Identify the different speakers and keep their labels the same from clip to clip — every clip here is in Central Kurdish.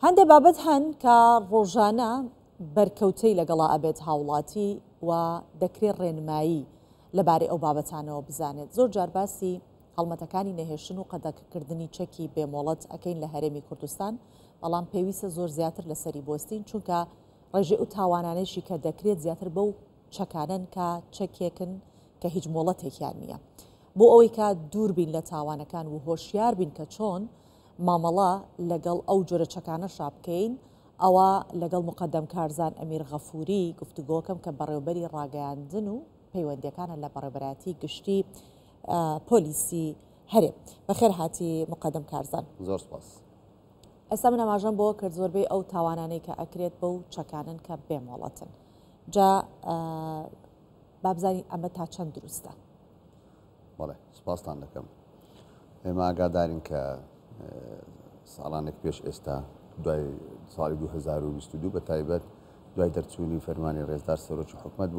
Speaker 1: هەندێ بابەت هەن کە ڕۆژانە بەرکەوتەی لەگەڵا ئەبێت هاوڵاتی و دەکرێت ڕێنمایی لەبارەی ئەو بابەتانەوە بزانێت. زۆر جار باسی هەڵمەتەکانی نەهێشتن و قەدەکردنی چەکی بێمۆڵەت ئەکەین لە هەرێمی کوردستان، بەڵام پێویستە زۆر زیاتر لەسەری بۆستین، چونکە ڕێژێ و تاوانانێشی کە دەکرێت زیاتر بەو چەکانن کە چەکێکن کە هیچ مۆڵەتێکیان نییە، بۆ ئەوەی کە دوور بین لە تاوانەکان و هۆشیار بین کە چۆن مامەڵە لەگەڵ ئەو جۆرە چەکانە شابکەین. ئەوە لەگەڵ مقەدەم کارزان ئەمیر غەفوری گفتوگۆکەم کە بەڕێوەبەری ڕاگەیاندن و پەیوەندیەکانە لە بەڕێوەبەراتی گشتی پۆلیسی هەرێم. بەخێر هاتی مقەدەم کارزان.
Speaker 2: زۆر سپاس.
Speaker 1: ئێستا من ئاماژەم بۆ کرد زۆربەی ئەو تاوانانەی کە ئەکرێت بەو چەکانن کە بێمۆڵەتن. جا بابزانی ئەمە تا چەند دروستە؟
Speaker 2: بەڵێ سپاستان دەکەم. ئێمە ئاگادارین کە ساڵانێک پێش ئێستا دوای ساڵی 2022 بە تایبەت دوای دەرچوونی فەرمانی ڕێزدار سەرۆکی حکومەت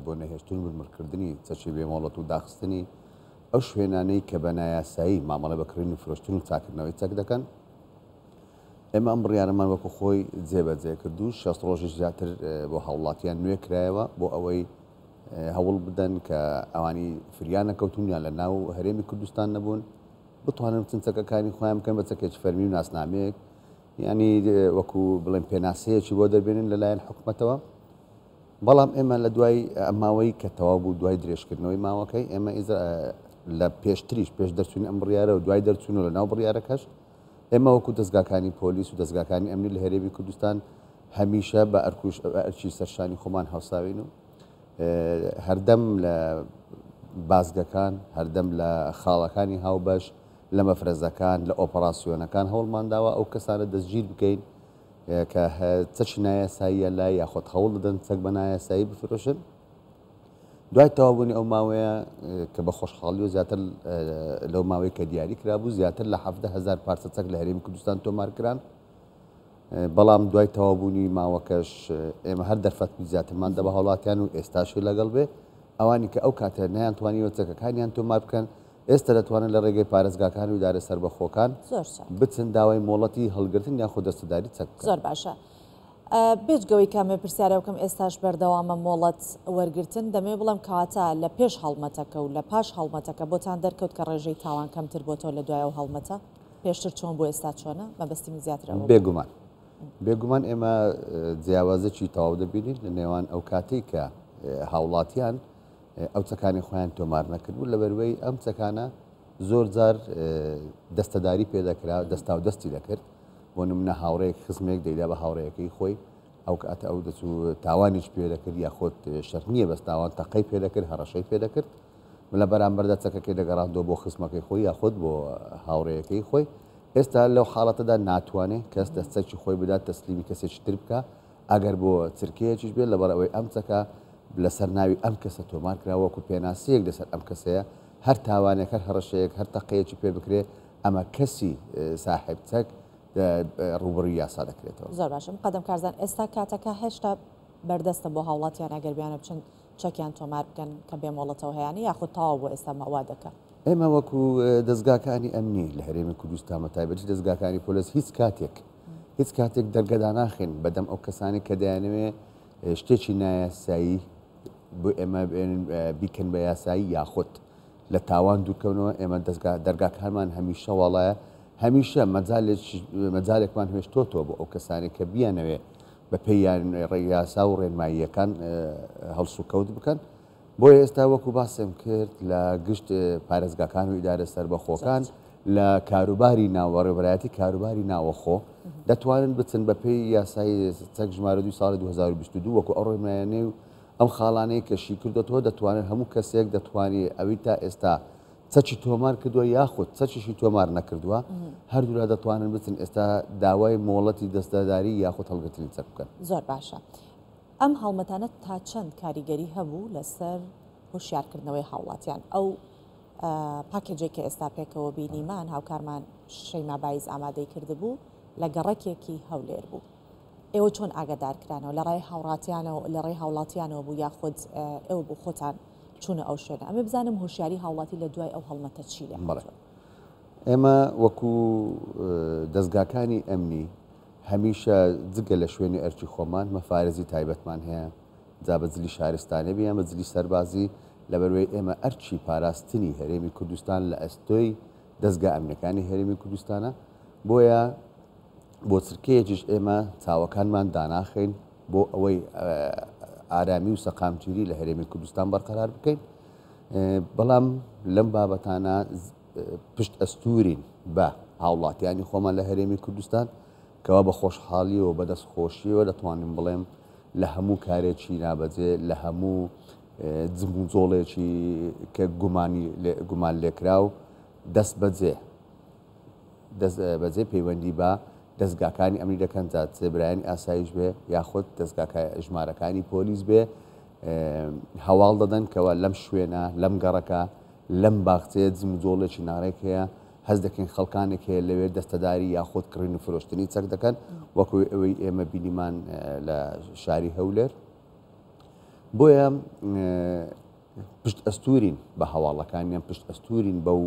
Speaker 2: بۆ نەهێشتن و بنمڕکردنی چەکی بێمۆڵەت و داخستنی ئەو شوێنانەی کە بە نایاسایی مامەڵە بەکڕین و فرۆشتن و چاکردنەوەی چەک دەکەن. ئێمە ئەم بڕیارەمان وەکو خۆی جێبەجێ کردو 6 ڕۆژی زیاتر بۆ هاوڵاتیان نوێ کرایەوە بۆ ئەوەی هەوڵ بدەن کە ئەوانی فریانە کەوتونیان لە ناو هەرێمی کوردستان نەبوون بتوانن چنچەکەکانی خۆیان بکەن بە چەکێکی فەرمی و ناسنامەیەک، یعنی وەکو بڵێن پێناسەیەکی بۆ دەربێنن لەلایەن حکومەتەوە. بەڵام ئێمە لە دوای ئەماوەی کە تەواو بوو دوای درێژکردنەوەی ماوەکەی ئێمە لە پێشتریش پێش دەرچوونی ئەم بڕیارە و دوای دەرچوون و لە ناو بڕیارەکەش ئێمە وەکو دەستگاکانی پۆلیس و دەستگاکانی ئەمنی لە هەرێمی کوردستان هەمیشە بە ئەرچی سەرشانی خۆمان هەوساوین و هەردەم لە بازگەکان، هەردەم لە خاڵەکانی هاوبەش، لە مەفرەزەکان، لە ئۆپەراسیۆنەکان هەوڵمانداوە ئەو کەسانە دەستگیر بکەین کە چەکی نایاساییە لای یاخۆت هەوڵ بدەن چەک بە نایاسایی بفرۆشن. دوای تەوابوونی ئەو ماوەیە کە بە خۆشحاڵی و زیاتر لەو ماوەی کە دیاری کرابوو زیاتر لە 17,000 پارچە چەک لە هەرێمی کوردستان تۆمارکران. بەڵام دوای تەوابوونی ماوەکەش ئێمە هەر دەرفەتی زیاترمان دەبە هەوڵاتیان و ئێستاشی لەگەڵ بێ ئەوانی کە ئەو کاتە نەیانتوانیوە چەکەکانیان تۆمار بکەن ئێستا دەتوانن لە ڕێگەی پارێزگاکان و ئیدارە سەربەخۆکان بچن داوای مۆڵەتی هەڵگرتن یاخۆ دەستەداری چەک بکەن.
Speaker 1: زۆر باشە. بێجگەوەی کامێ پرسیارە بکەم ئێستاش بەردەوامە مۆڵەت وەرگرتن دەمێ بڵم کەواتە لە پێش هەڵمەتەکە و لە پاش هەڵمەتەکە بۆتان دەرکەوت کە ڕێژەی تاوان کەمتر بۆتەوە لە دوای ئەو هەڵمەتە پێشتر چۆن بۆ ئێستا چۆنە مەبەستی من زیاترەوە؟
Speaker 2: بێگومان ئێمە جیاوازەکی تەواو دەبینین لە نێوان ئەو کاتێک کە هاوڵاتیان ئەو چەکانی خۆیان تۆمار نەکردبوو لە بەروەی ئەم چەکانە زۆر جار دەستەداری پێدەکرا دەستا و دەستی دەکرد. بۆ نمونە هاوڕەیەک خزمێک دەیدا بە هاوڕەیەکەی خۆی ئەو کاتە ئەو دەچوو تاوانیش پێ دەکرد یا خۆت شەر نییە بەس تاوان تەقەی پێ دەکرد هەڕەشەی پێ دەکرد لە بەرامبەردا چەکەکەی دەگەڕاندۆ بۆ خزمەکەی خۆی یا خۆت بۆ هاوڕەیەکەی خۆی. ئێستا لەو حاڵەتەدا ناتوانێت کەس دەستچەکی خۆی بدات تەسلیمی کەسێکی تر بکە ئەگەر بۆ چرکەیەکیش بێت لەبەرەوەی ئەم چەکە لەسەر ناوی ئەم کەسە تۆمار کراوەکو پێناسەیەک لەسەر ئەم کەسەیە هەر تاوانێک هەر هەڕەشەیەک هەر تەقەیەکی پێ بکرێ ئەمە کەسی ساحب چەک ڕوبڕی یاسا دەکرێتەوە.
Speaker 1: زۆر باشم قەدەم کارزان ئێستا کاتەکە هێشتا بەردەستە بۆ هاوڵاتیان ئەگەر بیانە بچن چەکیان تۆمار بکەن کە بێمۆڵەتەوە هەیەی یاخود تەواو بۆ ئێستا مەوا دەکە؟
Speaker 2: ئێمە وەکو دەستگاکانی ئەمنی لە هەرێمی کوردستان تایبەتی دەستگاکانی پۆلیس هیچ کاتێک دەرگەدا ناخێن بەدەم ئەو کەسانی کە دەیانوێ شتێکی نایاسایی بۆ ئێمە بیکەن بە یاسایی یاخۆت لە تاوان دوورکەونەوە. ئێمە دەرگاکانمان هەمیشە وەڵایە هەمیشە مەجالێکمان هێشتۆتەوە بۆ ئەو کەسانی کە بیانەوێ بە پێیان یاسا و ڕێنماییەکان هەڵسو کەوت بکەن. بۆیە ئێستا وەکو باسم کرد لە گشت پارێزگاکان و ئیدارە سەربەخۆکان لە کاروباری ناوەڕێبەرایەتی کاروباری ناوەخۆ دەتوانن بچن بە پێی یاسای چەک ژمارە 2 ساڵی 2022 وەکو ئەو ڕێنمایانەی و ئەم خاڵانەی کەشی کردەوە دەتوانن هەموو کەسێک دەتوانێت ئەوی تا ئێستا چەکی تۆمار کردووە یاخود چەکیشی تۆمار نەکردووە هەردوولا دەتوانن بچن ئێستا داوای مۆڵەتی دەستەداری یاخود هەڵگرتنی چەک بکەن.
Speaker 1: زۆر باشە. ئەم هەڵمەتانە تا چەند کاریگەری هەبوو لەسەر هۆشیارکردنەوەی هاوڵاتیان؟ ئەو پاکێجێک کە ئێستا پێکەوە بینیمان هاوکارمان شەیما بایز ئامادەی کردبوو لە گەڕەکێکی هەولێر بوو. ئێوە چۆن ئاگادارکرانەوە لە ڕای هاوڕاتیانەوە لە ڕێی هاوڵاتیانەوە بوو یاخود ئێوە بوو خۆتان چوونە ئەو شوێنە؟ ئەمە بزانم هۆشیاری هاوڵاتی لە دوای ئەو هەڵمەتە چی لێ؟
Speaker 2: ئێمە وەکو دەستگاکانی ئەمنی هەمیشە جگە لە شوێنی ئەرکی خۆمان مەفارێزی تایبەتمان هەیە جا بەجلی شارستانە بیان بەجلی سەربازی لەبەروەی ئێمە ئەرچی پاراستنی هەرێمی کوردستان لە ئەستۆی دەستگا ئەمنەکانی هەرێمی کوردستانە بۆیە بۆ چرکەیەکیش ئێمە چاوەکانمان داناخین بۆ ئەوەی ئارامی و سەقامگیری لە هەرێمی کوردستان بەرقەرار بکەین بەڵام لەم بابەتانە پشت ئەستورین بە هاوڵاتیانی خۆمان لە هەرێمی کوردستان کەوا بە خۆشحاڵیەوە بەدەستخۆشیەوە دەتوانین بڵێم لە هەموو کارێکی نابەجێ لە هەموو جم و جۆڵێکی کە گومان لێکرا و دەست بەجێ پەیوەندی بە دەستگاکانی ئەمری دەکەن جات سێبرایانی ئاسایش بێ یاخود دەستگاکە ژمارەکانی پۆلیس بێ هەواڵ دەدەن کەەوە لەم شوێنە لەم گەڕەکە لەم باخچەیە جم و جۆڵێکی ناڕێک هەیە هەز دەکەین خەڵکانێک هەیە لەوێ دەستەداری یاخود کڕین و فرۆشتنی چەک دەکەن وەکو ئەوەی ئێمە بینیمان لە شاری هەولێر بۆیە پشت ئەستورین بە هەواڵەکانیان پشت ئەستورین بەو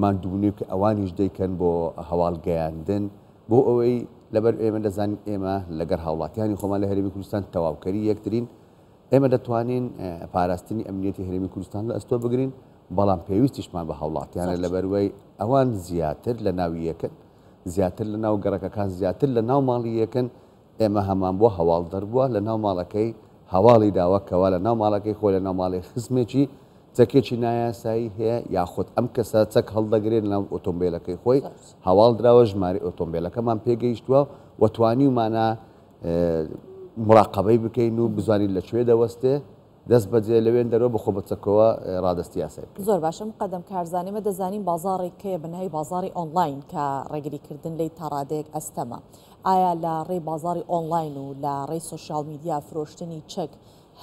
Speaker 2: ماندوونی کە ئەوانیش دەیکەن بۆ هەواڵگەیاندن بۆ ئەوەی لەبەر ئێمە دەزانین ئێمە لەگەر هاوڵاتیانی خۆمان لە هەرێمی کوردستان تەواوکەری یەکترین ئێمە دەتوانین پاراستنی ئەمنیەتی هەرێمی کوردستان لە ئەستۆ بگرین بەڵام پێویستیشمان بە هاوڵاتیانە لەبەروەی ئەوان زیاتر لە ناوی یەکن زیاتر لە ناو گەڕەکەکان زیاتر لە ناو ماڵی یەکن ئێمە هەمان بۆ هەواڵ دەربووە لە ناو ماڵەکەی هەواڵی داوەکەوە لە ناو ماڵەکەی خۆی لە ناو ماڵی خزمێکی چەکێکی نایاسایی هەیە یاخود ئەم کەسە چەک هەڵدەگرێت لەناو ئۆتۆمبیلەکەی خۆی هەواڵ درراوە ژماری ئۆتۆمبیلەکەمان پێگەیشتووە وەتوانی ومانە مراقبەی بکەین و بزانین لەکوێ دەوەستێ دەست بەجێ لەوێن دەرەوە بخۆ بچەکەوە ڕادستی یاسایی
Speaker 1: زۆر باشم قەدەم کارزانیمە دەزانین بازاڕێک کێ بنهایی بازاری ئۆنلاین کە ڕێگریکردن لی تاڕادەیەک ئەستەمە ئایا لە ڕێی بازاری ئۆنلاین و لە ڕێی سوۆشیال میدیا فرۆشتنی چەک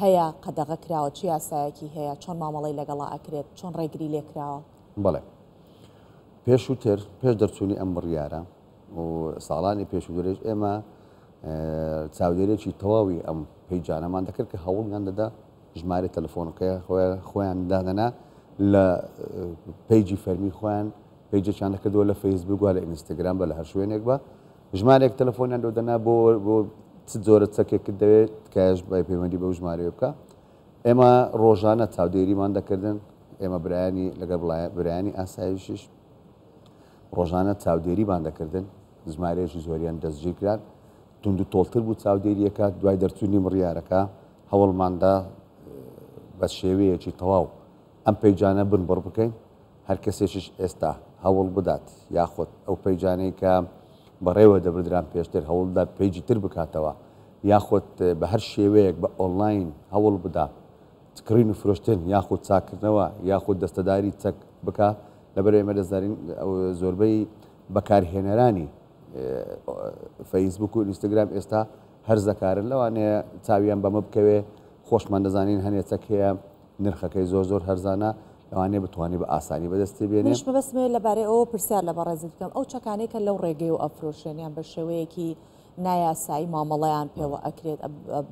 Speaker 1: هەیە قەدەغە کراوە چی یاسایەکی هەیە چۆن مامەڵی لەگەڵا ئەکرێت چۆن ڕێگری لێکراوە
Speaker 2: بەڵێ پێش وتر پێش دەرچوونی ئەم بڕیارە و ساڵانی پێش و درێژ ئێمە چاودێرێکی تەواوی ئەم پەیجانەمان دەکرد کە هەوڵیان دەدا ژمارە تەلەفۆنەکەی خۆیان دادەنا لە پەیجی فەرمی خۆیان پەیجێکیان دەکردەوە لە فەیسبوک و لە ئینستاگرام بە لە هەر شوێنێک بە ژمارێک تەلەفۆنیان دەنا بۆ چ جۆرە چەکێکت دەوێت کەش بە پەیوەندی بە ژمارە بکە ئێمە ڕۆژانە چاودێریمان دەکردن ئێمە برایانی لەگەڵ برایانی ئاسایشش ڕۆژانە چاودێریمان دەکردن ژمارەیەکی زۆریان دەستگیرکران تونند و تۆڵتر بوو چاودێریەکە دوای دەرچوونی بڕیارەکە هەوڵماندا بە شێوەیەکی تەواو ئەم پەیجانە بنبڕ بکەین هەر کەسێکیش ئێستا هەوڵ بدات یاخود ئەو پەیجانەی کە بەڕێوە دەبردران پێشتر هەوڵدا پێیجی تر بکاتەوە یاخود بە هەر شێوەیەک بە ئۆنلاین هەوڵ بدا کڕین و فرۆشتن یاخود چاکردنەوە یاخود دەستەداری چەک بکە لەبەر ئێمە دەزانین زۆربەی بەکارهێنەرانی فەیسبوک و ئینستاگرام ئێستا هەرزەکارن لەوانەیە چاویان بەمە بکەوێ خۆشمان دەزانین هەنێ چەک هەیە نرخەکەی زۆر هەرزانە لەوانەیە بتوانانی بە ئاسانی بەدەستی بێنێ
Speaker 1: بەسمێ لەبارەی ئەوە پرسیار لە بەڕێزت بکەم ئەو چەکانەی کە لەو ڕێگەی و ئەفرۆشێنیان بە شێوەیەکی نایاسایی مامەڵەیان پێوە ئەکرێت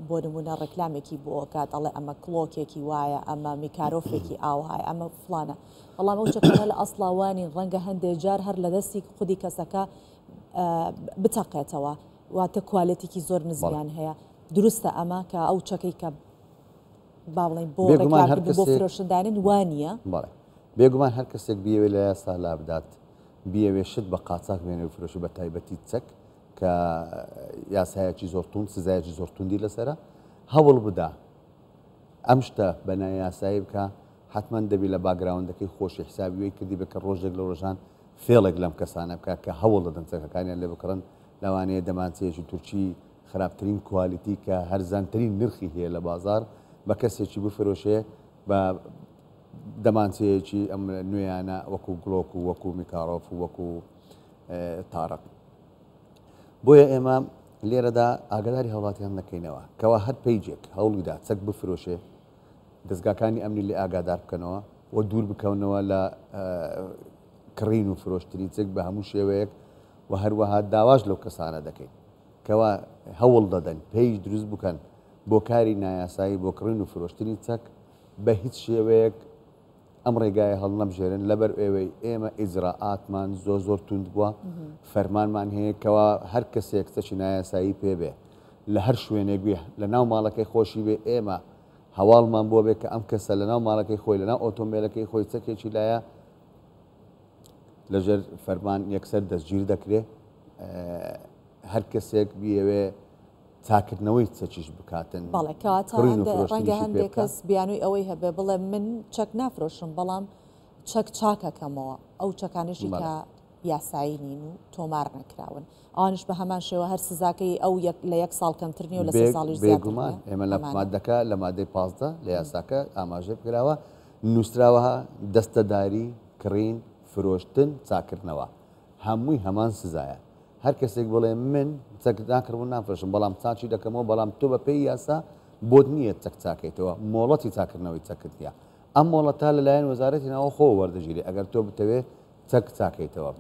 Speaker 1: بۆ نمونە ڕێکلامێکی بۆ ئۆکات ئەڵێ ئەمە کلۆکێکی وایە ئەمە میکارۆفێکی ئاوهای ئەمە فلانە بەڵام ئەو چەکانە لە ئەسڵاوانی ڕەنگە هەندێک جار هەر لە دەستی خودی کەسەکە بتەقێتەوە واتە کوالێتێکی زۆر نزمیان هەیە دروستە ئەمە کە ئەو چەکەی کە باڵین بۆ ڕێکلاکردن بۆ فرۆشتدانین وانە
Speaker 2: بێگومان هەر کەسێک بیەوێ لە یاسا لا بدات بیەوێ شت بە قاچاق بێنێ و فرۆشی بە تایبەتی چەک کە یاسایەکی زۆر توند سزایەکی زۆر توندی لەسرە هەوڵ بدا ئەم شتە بە نایاسایی بکە حتمما دەبی لە باگراوندەکەی خۆشی حسابیوەی کردی بکە ڕۆژێک لە ڕۆژان فێڵێک لەم کەسانە بکە کە هەوڵ دەدەن چەکەکانیان لێ بکڕن لەوانەیە دەمانچەیەکی تورکی خراپترین کوالیتی کە هەرزانترین نرخی هەیە لە بازار بە کەسێکی بفرۆشێ بە دەمانچەیەکی ئەم نوێیانە وەکو گڵۆک و وەکو میکارۆف و وەکو تارق بۆیە ئێمە لێرەدا ئاگاداری هەوڵاتیان نەکەینەوە کەوا هەر پەیجێک هەوڵیدا چەک بفرۆشێ دەستگاکانی ئەمنی لێ ئاگادار بکەنەوە و دوور بکەونەوە لە کڕین و فرۆشتنی چەک بە هەموو شێوەیەک و هەروەها داواش لەو کەسانە دەکەین کەوا هەوڵ دەدەن پێیج دروست بکەن بۆ کاری نایاسایی بۆ کڕین و فرۆشتنی چەک بە هیچ شێوەیەک ئەم ڕێگایە هەڵ نەبژێرن لەبەر ئێوەی ئێمە ئیجراعاتمان زۆر توند بووە فەرمانمان هەیە کەوا هەر کەسێک چەکی نایاسایی پێبێ لە هەر شوێنێک بێ لە ناو ماڵەکەی خۆشی بێ ئێمە هەواڵمان بۆ بێ کە ئەم کەسە لە ناو ماڵەکەی خۆی لە ناو ئۆتۆمبیلەکەی خۆی چەکێکی لایە لەژێر فەرمان یەکسەر دەستگیر دەکرێت هەر کەسێک بیەوێ چاکردنەوەی چەکیش بکاتن
Speaker 1: بەڵێ کەواتە ڕەنگە هەندێک کەس بیانووی ئەوەی هەبێ بڵێ من چەک نافرۆشم بەڵام چەک چاکەکەمەوە ئەو چەکانشی کە یاسایی نین و تۆمار نەکراون ئەوانش بە هەمان شێوە هەر سزاکەی ئەو لە 1 ساڵ کەمترنی و لە 3 ساڵیش
Speaker 2: بێگومان ئێمە لە مادەکە لە مادەی 15 لە یاساکە ئاماژە بکراوە نووسراوەها دەستەداری کڕین فرۆشتن چاکردنەوە هەمووی هەمان سزایە هەر کەسێک بڵێ من چەک ناکردبوون نافرۆشم بەڵام چاچی دەکەمەوە بەڵام تۆ بە پێی یاسا بۆت نییە چەک چاکەیتەوە مۆڵەتی چاکردنەوەی چەکردیە ئەم مۆڵەتا لەلایەن وەزارەتی ناوە خۆ وەردەگیری ئەگەر تۆ بتەوێت چەک چاکەیتەوە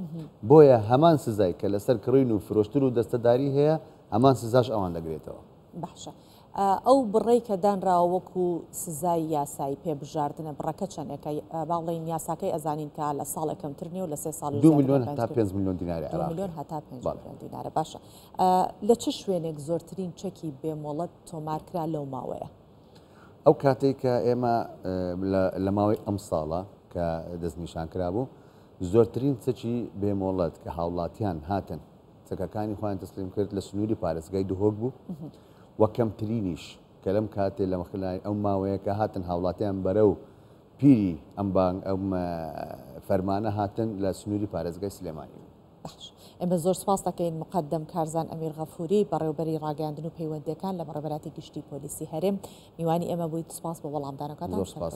Speaker 2: بۆیە هەمان سزای کە لەسەر کڕین و فرۆشتن و دەستەداری هەیە هەمان سزاش ئەوان دەگرێتەوە
Speaker 1: باشە ئەو بڕێی کە دانراوە وەکو سزای یاسایی پێبژاردنە بڕەکە چەندێکە باڵێن یاساکەی ئەزانین کە لە ساڵ کەمترنی و لە 3 ساڵی
Speaker 2: 2 میلیۆن هەتا 5 میلیۆن دیناری
Speaker 1: 2 میلیۆن هەتا 5 میلیۆن دینارە باشە لە چه شوێنێک زۆرترین چەکی بێمۆڵەت تۆمارکرا لەو ماوەیە
Speaker 2: ئەو کاتێک کە ئێمە لە ماوەی ئەم ساڵە کە دەستنیشان کرابوو زۆرترین چەکی بێمۆڵەت کە هاوڵاتیان هاتن چەکەکانی خۆیان تەسلیم کرد لە سنووری پارێزگای دهۆک بوو وە کەمترینیش کە لەم کاتێ لە مەخلای ئەو ماوەیە کە هاتن هاوڵاتیان بەرە و پیری ئەم فەرمانە هاتن لە سنووری پارێزگای سلێمانی
Speaker 1: ئێمە زۆر سپاس دەکەین مقدم کارزان ئەمیر غەفوری بەڕێوەبەری ڕاگەاندن و پەیوەندیەکان لە بەڕێوەبەراتی گشتی پۆلیسی هەرێم میوانی ئێمە بوویت سپاس بە وەڵامدانەکەتان
Speaker 2: زۆر سپاس.